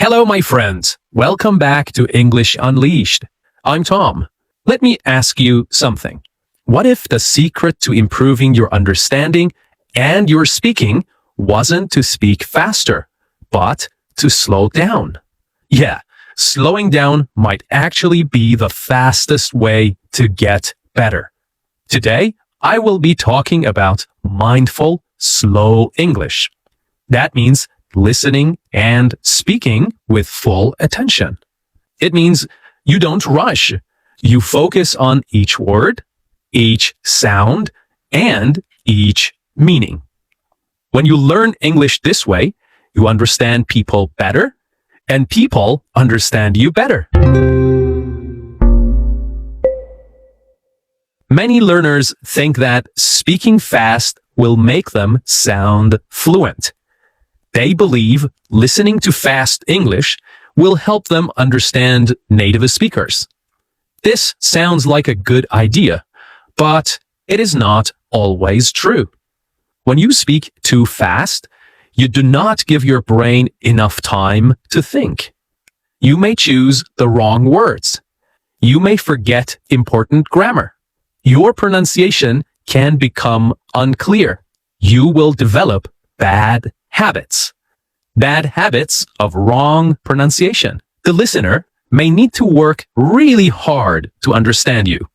Hello, my friends. Welcome back to English Unleashed. I'm Tom. Let me ask you something. What if the secret to improving your understanding and your speaking wasn't to speak faster, but to slow down? Yeah, slowing down might actually be the fastest way to get better. Today, I will be talking about mindful, slow English. That means listening and speaking with full attention. It means you don't rush. You focus on each word, each sound, and each meaning. When you learn English this way, you understand people better, and people understand you better. Many learners think that speaking fast will make them sound fluent. They believe listening to fast English will help them understand native speakers. This sounds like a good idea, but it is not always true. When you speak too fast, you do not give your brain enough time to think. You may choose the wrong words. You may forget important grammar. Your pronunciation can become unclear. You will develop bad habits. Bad habits of wrong pronunciation. The listener may need to work really hard to understand you.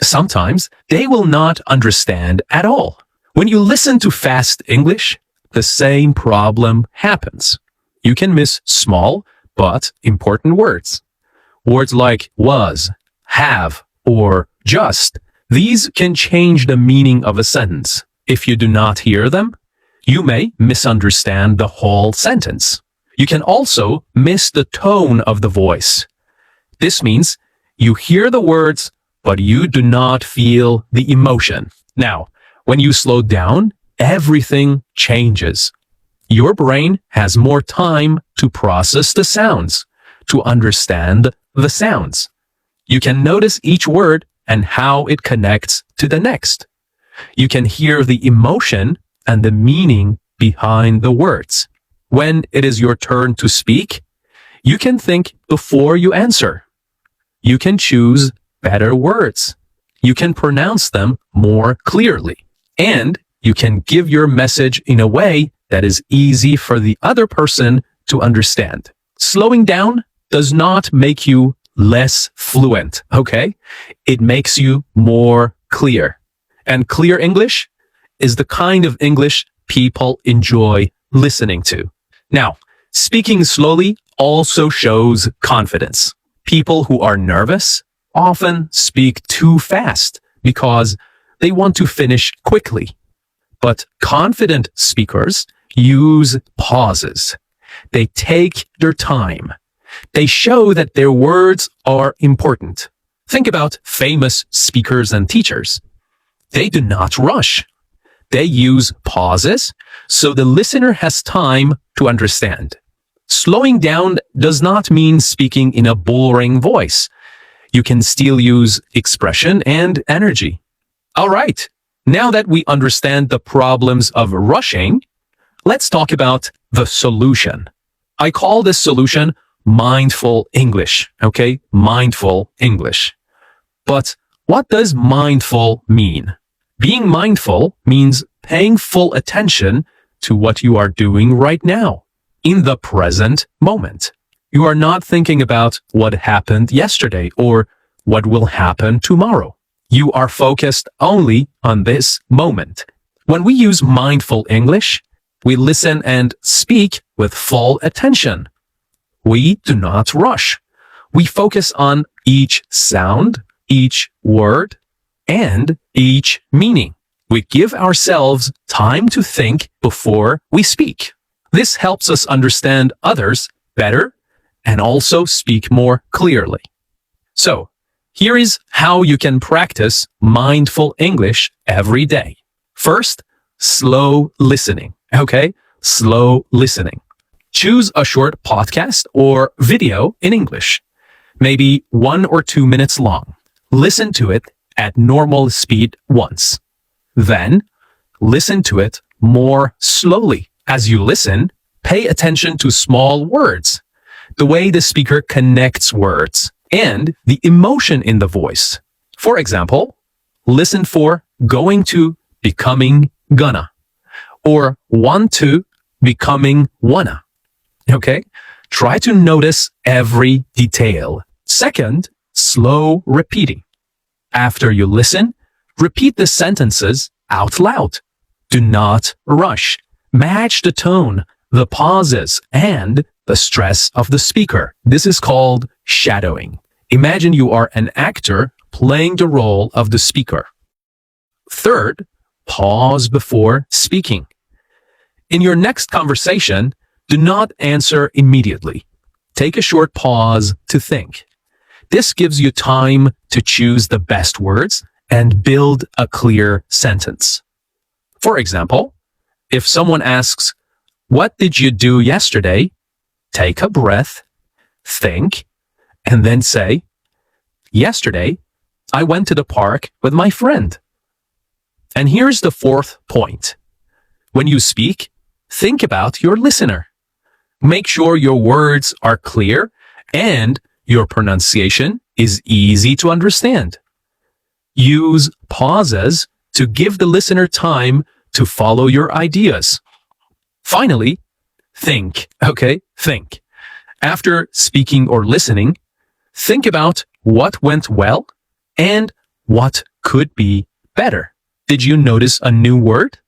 Sometimes they will not understand at all. When you listen to fast English, the same problem happens. You can miss small but important words. Words like was, have, or just. These can change the meaning of a sentence. If you do not hear them, you may misunderstand the whole sentence. You can also miss the tone of the voice. This means you hear the words, but you do not feel the emotion. Now, when you slow down, everything changes. Your brain has more time to process the sounds, to understand the sounds. You can notice each word and how it connects to the next. You can hear the emotion and the meaning behind the words. When it is your turn to speak, you can think before you answer. You can choose better words. You can pronounce them more clearly. And you can give your message in a way that is easy for the other person to understand. Slowing down does not make you less fluent, okay? It makes you more clear. And clear English is the kind of English people enjoy listening to. Now, speaking slowly also shows confidence. People who are nervous often speak too fast because they want to finish quickly. But confident speakers use pauses. They take their time. They show that their words are important. Think about famous speakers and teachers. They do not rush. They use pauses so the listener has time to understand. Slowing down does not mean speaking in a boring voice. You can still use expression and energy. All right, now that we understand the problems of rushing, let's talk about the solution. I call this solution mindful English, okay? Mindful English. But what does mindful mean? Being mindful means paying full attention to what you are doing right now, in the present moment. You are not thinking about what happened yesterday or what will happen tomorrow. You are focused only on this moment. When we use mindful English, we listen and speak with full attention. We do not rush. We focus on each sound, each word, and each meaning. We give ourselves time to think before we speak. This helps us understand others better and also speak more clearly. So, here is how you can practice mindful English every day. First, slow listening. Okay? Slow listening. Choose a short podcast or video in English, maybe 1 or 2 minutes long. Listen to it at normal speed once. Then, listen to it more slowly. As you listen, pay attention to small words. the way the speaker connects words, and the emotion in the voice. For example, listen for going to becoming gonna, or want to becoming wanna. Okay? Try to notice every detail. Second, slow repeating. After you listen, repeat the sentences out loud. Do not rush. Match the tone, the pauses, and the stress of the speaker. This is called shadowing. Imagine you are an actor playing the role of the speaker. Third, pause before speaking. In your next conversation, do not answer immediately. Take a short pause to think. This gives you time to choose the best words and build a clear sentence. For example, if someone asks, "What did you do yesterday?" Take a breath, think, and then say, "Yesterday, I went to the park with my friend." And here's the fourth point. When you speak, think about your listener. Make sure your words are clear and your pronunciation is easy to understand. Use pauses to give the listener time to follow your ideas. Finally, think, okay? Think. After speaking or listening, think about what went well and what could be better. Did you notice a new word?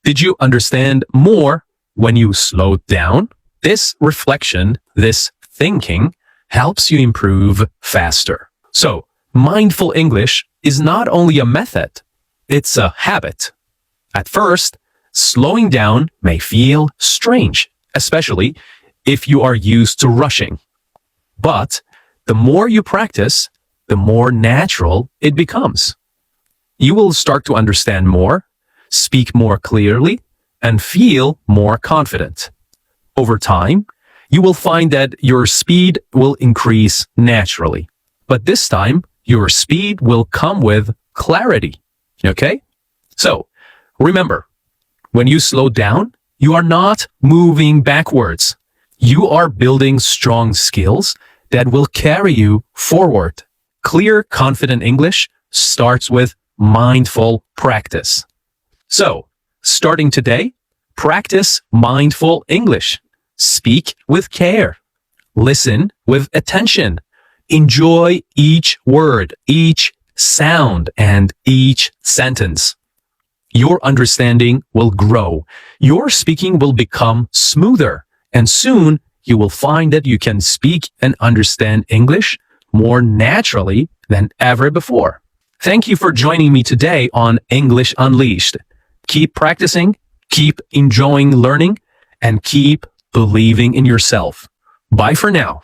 Did you understand more when you slowed down? This reflection, this thinking, helps you improve faster. So, mindful English is not only a method, it's a habit. At first, slowing down may feel strange, especially if you are used to rushing. But the more you practice, the more natural it becomes. You will start to understand more, speak more clearly, and feel more confident. Over time, you will find that your speed will increase naturally. But this time, your speed will come with clarity. Okay? So, remember, when you slow down, you are not moving backwards. You are building strong skills that will carry you forward. Clear, confident English starts with mindful practice. So, starting today, practice mindful English. Speak with care. Listen with attention. Enjoy each word, each sound, and each sentence. Your understanding will grow. Your speaking will become smoother. And soon, you will find that you can speak and understand English more naturally than ever before. Thank you for joining me today on English Unleashed. Keep practicing, keep enjoying learning, and keep believing in yourself. Bye for now.